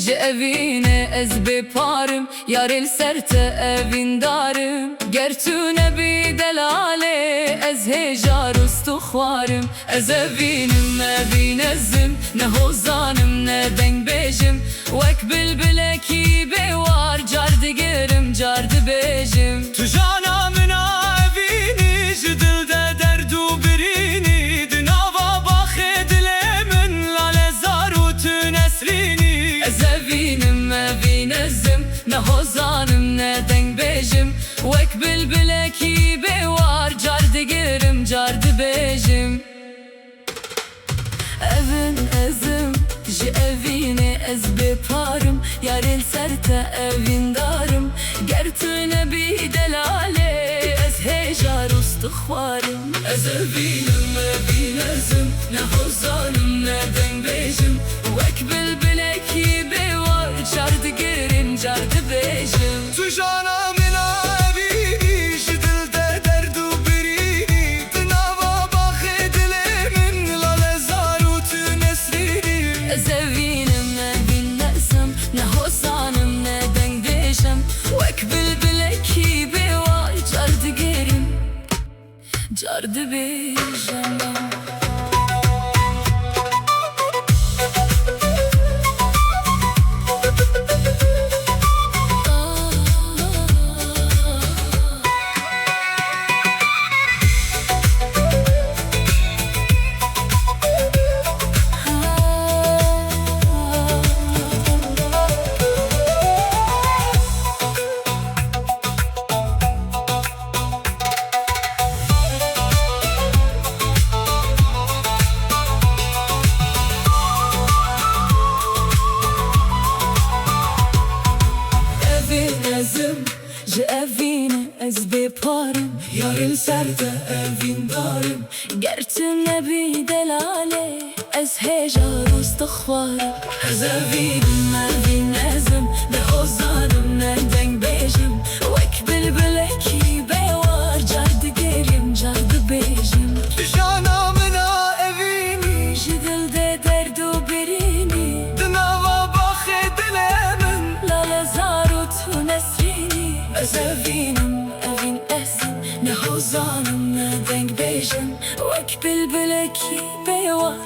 ji evîne ez bêparim, yarê li ser te evîndarim. Ger tu nebî delale, ez hêjar û stûxwarim. Ez evînim, evînezim, ne hozanim, ne dengbêjim. Wek bilbilekî bêwar, car digirim, car dibêjim. Tu jana min a evînî, ji dil de derd û birînî. Di nava baxê dilê min, lale zar û tu nesrînî. Ez evînim, evînezim, ne hozanim, ne dengbêjim. Wek bilbilekî bêwar, car digirim, car dibêjim. Evin ezim, ji evînê ez bêparim, yarê li ser te evîndarim. Ger tu nebî delale, ez hêjar û stûxwarim. Ez evînim, evînezim, ne hozanim, ne dengbêjim. Wek bilbilekî bêwar, car digirim, car dibêjim. Tu jana min a evînî, ji dil de derd û birînî. Di nava baxê dilê min, lale zar û tu nesrînî. Ez evînim, evînezim, ne hozanim, ne dengbêjim. Wek bilbilekî bêwar, car digirim, car dibêjim. Ji evîne ez bêparim, yarê li ser te evîndarim. Ger tu nebî delale, ez hêjar û stûxwarim. Ez evînim, evînezim, ne hozanim, ne dengbêjim. Wek bilbilekî bêwar, car digirim, car dibêjim. Jana min a evînî, Ji dil de derd û birînî. di nava baxê dilê min. Lale zar û tu nesrînî. Ez evînim, evînezim, ne hozanim, ne dengbêjim. Wek bilbilekî bêwar,